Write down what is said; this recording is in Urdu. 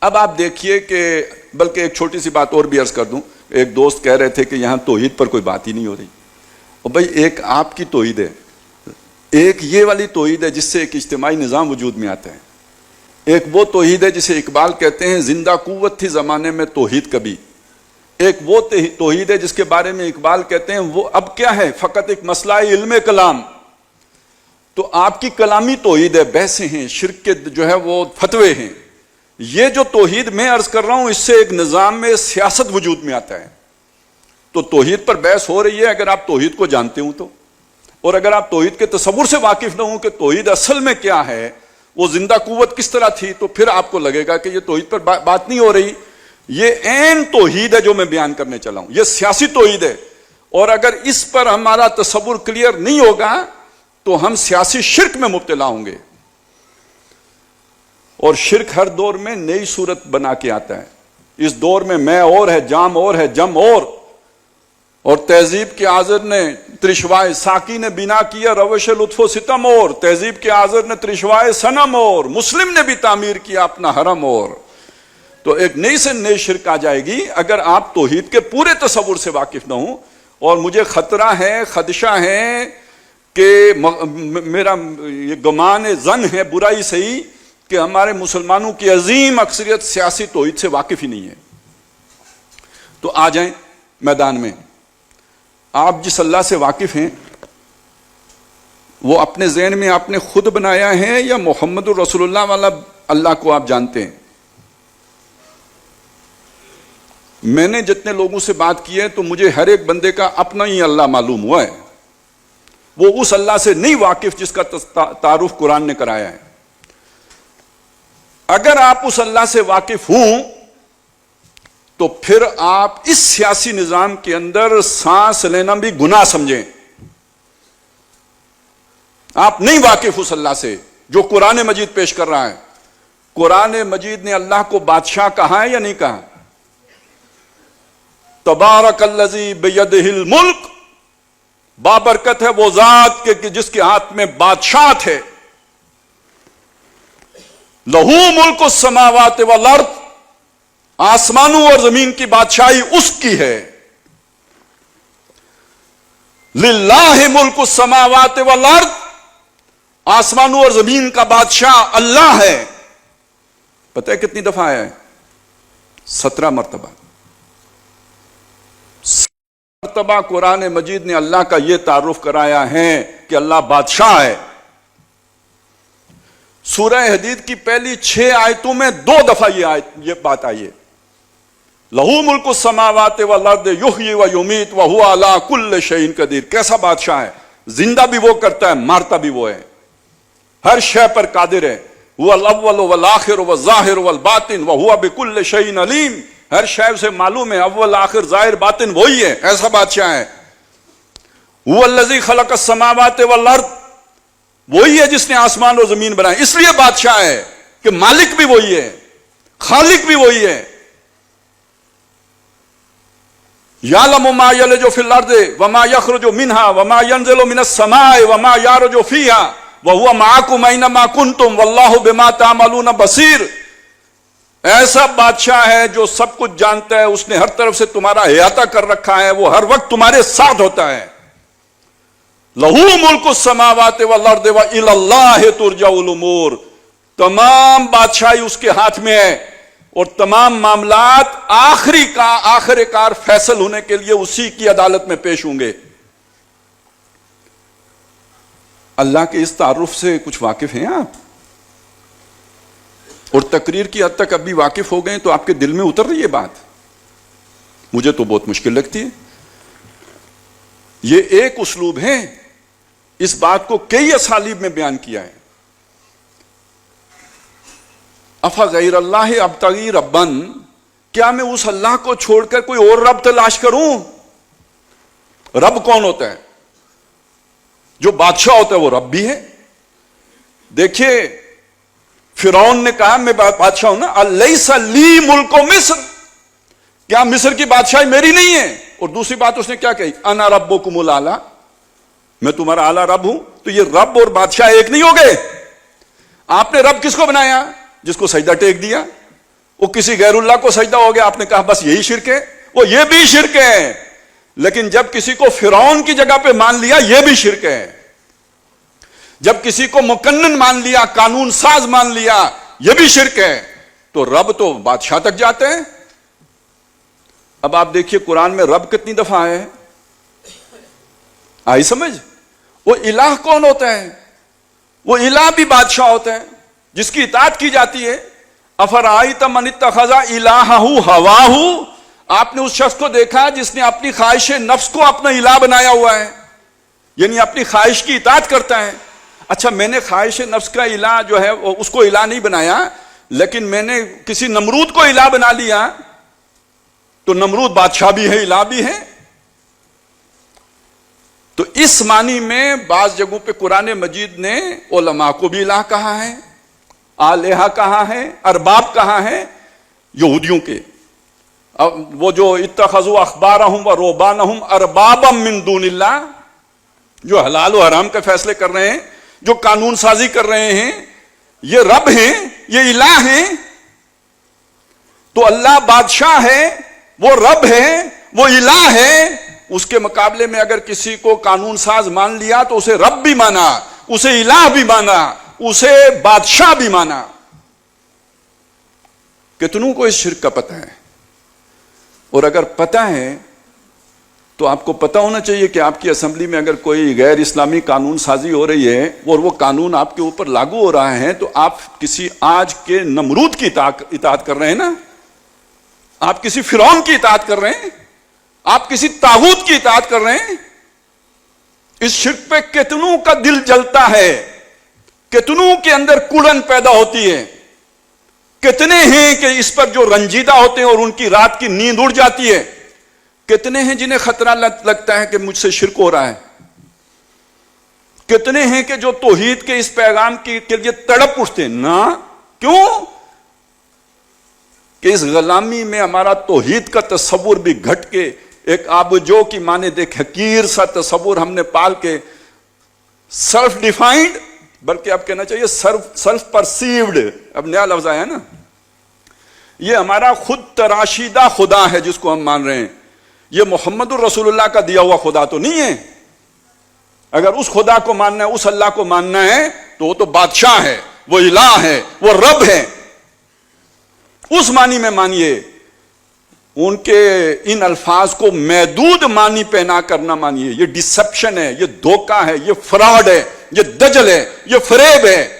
اب آپ دیکھیے کہ بلکہ ایک چھوٹی سی بات اور بھی عرض کر دوں. ایک دوست کہہ رہے تھے کہ یہاں توحید پر کوئی بات ہی نہیں ہو رہی. اور بھائی ایک آپ کی توحید ہے, ایک یہ والی توحید ہے جس سے ایک اجتماعی نظام وجود میں آتا ہے, ایک وہ توحید ہے جسے اقبال کہتے ہیں زندہ قوت تھی زمانے میں توحید کبھی, ایک وہ توحید ہے جس کے بارے میں اقبال کہتے ہیں وہ اب کیا ہے فقط ایک مسئلہ علم کلام. تو آپ کی کلامی توحید ہے, بحثیں ہیں, شرک کے جو ہے وہ فتوے ہیں. یہ جو توحید میں عرض کر رہا ہوں اس سے ایک نظام میں سیاست وجود میں آتا ہے. تو توحید پر بحث ہو رہی ہے اگر آپ توحید کو جانتے ہوں تو, اور اگر آپ توحید کے تصور سے واقف نہ ہوں کہ توحید اصل میں کیا ہے, وہ زندہ قوت کس طرح تھی, تو پھر آپ کو لگے گا کہ یہ توحید پر بات نہیں ہو رہی. یہ عین توحید ہے جو میں بیان کرنے چلا ہوں, یہ سیاسی توحید ہے. اور اگر اس پر ہمارا تصور کلیئر نہیں ہوگا تو ہم سیاسی شرک میں مبتلا ہوں گے. اور شرک ہر دور میں نئی صورت بنا کے آتا ہے. اس دور میں اور ہے, جام اور ہے, جم اور تہذیب کے آذر نے ترشوائے ساکی نے بنا کیا روش لطف و ستم, اور تہذیب کے آذر نے ترشوائے صنم, اور مسلم نے بھی تعمیر کیا اپنا حرم. اور تو ایک نئی سے نئی شرک آ جائے گی اگر آپ توحید کے پورے تصور سے واقف نہ ہوں. اور مجھے خطرہ ہے, خدشہ ہے کہ میرا یہ گمان زن ہے, برائی صحیح, کہ ہمارے مسلمانوں کی عظیم اکثریت سیاسی توحید سے واقف ہی نہیں ہے. تو آ جائیں میدان میں. آپ جس اللہ سے واقف ہیں وہ اپنے ذہن میں آپ نے خود بنایا ہے یا محمد الرسول اللہ والا اللہ کو آپ جانتے ہیں؟ میں نے جتنے لوگوں سے بات کی ہے تو مجھے ہر ایک بندے کا اپنا ہی اللہ معلوم ہوا ہے. وہ اس اللہ سے نہیں واقف جس کا تعارف قرآن نے کرایا ہے. اگر آپ اس اللہ سے واقف ہوں تو پھر آپ اس سیاسی نظام کے اندر سانس لینا بھی گناہ سمجھیں. آپ نہیں واقف اس اللہ سے جو قرآن مجید پیش کر رہا ہے. قرآن مجید نے اللہ کو بادشاہ کہا ہے یا نہیں کہا؟ تبارک الذی بیدہ الملک, بابرکت ہے وہ ذات کہ جس کے ہاتھ میں بادشاہت ہے. لہو ملک السماوات والارض, آسمانوں اور زمین کی بادشاہی اس کی ہے. للہ ملک السماوات والارض, آسمانوں اور زمین کا بادشاہ اللہ ہے. پتہ ہے کتنی دفعہ آیا ہے؟ 17 مرتبہ. 17 مرتبہ قرآن مجید نے اللہ کا یہ تعارف کرایا ہے کہ اللہ بادشاہ ہے. سورہ حدید کی پہلی 6 آیتوں میں 2 دفعہ یہ بات آئی ہے. لہو ملک السماوات والارض یحیی و یمیت وہو علی کل شیء قدیر. کیسا بادشاہ ہے؟ زندہ بھی وہ کرتا ہے, مارتا بھی وہ ہے, ہر شے پر قادر ہے. هو الاول والآخر والظاہر والباطن وہو بکل شیء علیم. ہر شے سے معلوم ہے, اول آخر ظاہر باطن وہی ہے. ایسا بادشاہ ہے. هو الذی خلق السماوات والارض, وہی ہے جس نے آسمان اور زمین بنائے. اس لیے بادشاہ ہے کہ مالک بھی وہی ہے, خالق بھی وہی ہے. یعلم ما یلج فی الارض وما یخرج منها وما ینزل من السماء وما یعرج فیها وہو معکم اینما کنتم واللہ بما تعملون بصیر. ایسا بادشاہ ہے جو سب کچھ جانتا ہے, اس نے ہر طرف سے تمہارا احاطہ کر رکھا ہے, وہ ہر وقت تمہارے ساتھ ہوتا ہے. لہو ملک السماوات والارض والی اللہ ترجع الامور. تمام بادشاہی اس کے ہاتھ میں ہے اور تمام معاملات آخر کار فیصل ہونے کے لیے اسی کی عدالت میں پیش ہوں گے. اللہ کے اس تعارف سے کچھ واقف ہیں آپ؟ اور تقریر کی حد تک ابھی واقف ہو گئے تو آپ کے دل میں اتر رہی ہے بات؟ مجھے تو بہت مشکل لگتی ہے. یہ ایک اسلوب ہے, اس بات کو کئی اسالیب میں بیان کیا ہے. افغیر اللہ ابتغی ربن, کیا میں اس اللہ کو چھوڑ کر کوئی اور رب تلاش کروں؟ رب کون ہوتا ہے؟ جو بادشاہ ہوتا ہے وہ رب بھی ہے. دیکھیے فرعون نے کہا میں بادشاہ ہوں نا, الیس لی ملک مصر, کیا مصر کی بادشاہی میری نہیں ہے؟ اور دوسری بات اس نے کیا کہی؟ انا ربکم الاعلی, میں تمہارا اعلیٰ رب ہوں. تو یہ رب اور بادشاہ ایک نہیں ہو گئے. آپ نے رب کس کو بنایا؟ جس کو سجدہ ٹیک دیا. وہ کسی غیر اللہ کو سجدہ ہو گیا، آپ نے کہا بس یہی شرک ہے، وہ یہ بھی شرک ہے۔ لیکن جب کسی کو فرعون کی جگہ پہ مان لیا، یہ بھی شرک ہے۔ جب کسی کو مقنن مان لیا، قانون ساز مان لیا، یہ بھی شرک ہے۔ تو رب تو بادشاہ تک جاتے ہیں۔ اب آپ دیکھیے قرآن میں رب کتنی دفعہ ہے، آئی سمجھ؟ وہ الہ کون ہوتا ہے؟ وہ الہ بھی بادشاہ ہوتا ہے جس کی اطاعت کی جاتی ہے۔ افرائیت من اتخذ الہہ ہواہ، آپ نے اس شخص کو دیکھا جس نے اپنی خواہش نفس کو اپنا الہ بنایا ہوا ہے، یعنی اپنی خواہش کی اطاعت کرتا ہے۔ اچھا، میں نے خواہش نفس کا الہ جو ہے اس کو الہ نہیں بنایا، لیکن میں نے کسی نمرود کو الہ بنا لیا، تو نمرود بادشاہ بھی ہے، الہ بھی ہے۔ تو اس معنی میں بعض جگہوں پہ قرآن مجید نے علماء کو بھی الہ کہا ہے، آلہہ کہا ہے، ارباب کہا ہے یہودیوں کے۔ وہ جو اتخذوا احبارہم و رہبانہم اربابا من دون اللہ، جو حلال و حرام کے فیصلے کر رہے ہیں، جو قانون سازی کر رہے ہیں، یہ رب ہیں، یہ الہ ہیں۔ تو اللہ بادشاہ ہے، وہ رب ہے، وہ الہ ہے۔ اس کے مقابلے میں اگر کسی کو قانون ساز مان لیا تو اسے رب بھی مانا، اسے الہ بھی مانا، اسے بادشاہ بھی مانا۔ کتنوں کو اس شرک کا پتہ ہے؟ اور اگر پتہ ہے تو آپ کو پتہ ہونا چاہیے کہ آپ کی اسمبلی میں اگر کوئی غیر اسلامی قانون سازی ہو رہی ہے اور وہ قانون آپ کے اوپر لاگو ہو رہا ہے، تو آپ کسی آج کے نمرود کی اطاعت کر رہے ہیں نا، آپ کسی فرعون کی اطاعت کر رہے ہیں، آپ کسی طاغوت کی اطاعت کر رہے ہیں۔ اس شرک پہ کتنوں کا دل جلتا ہے، کتنوں کے اندر کڑن پیدا ہوتی ہے، کتنے ہیں کہ اس پر جو رنجیدہ ہوتے ہیں اور ان کی رات کی نیند اڑ جاتی ہے، کتنے ہیں جنہیں خطرہ لگتا ہے کہ مجھ سے شرک ہو رہا ہے، کتنے ہیں کہ جو توحید کے اس پیغام کے لیے تڑپ اٹھتے ہیں۔ نہ کیوں کہ اس غلامی میں ہمارا توحید کا تصور بھی گھٹ کے ایک آبجو کی مانند ایک حقیر سا تصور ہم نے پال کے سیلف ڈیفائنڈ، بلکہ اب کہنا چاہیے سیلف پرسیوڈ، اب نیا لفظ آیا ہے نا، یہ ہمارا خود تراشیدہ خدا ہے جس کو ہم مان رہے ہیں۔ یہ محمد الرسول اللہ کا دیا ہوا خدا تو نہیں ہے۔ اگر اس خدا کو ماننا ہے، اس اللہ کو ماننا ہے، تو وہ تو بادشاہ ہے، وہ الہ ہے، وہ رب ہے۔ اس معنی میں مانیے، ان کے ان الفاظ کو محدود معنی پہ نہ کرنا مانیے۔ یہ ڈسپشن ہے، یہ دھوکہ ہے، یہ فراڈ ہے، یہ دجل ہے، یہ فریب ہے۔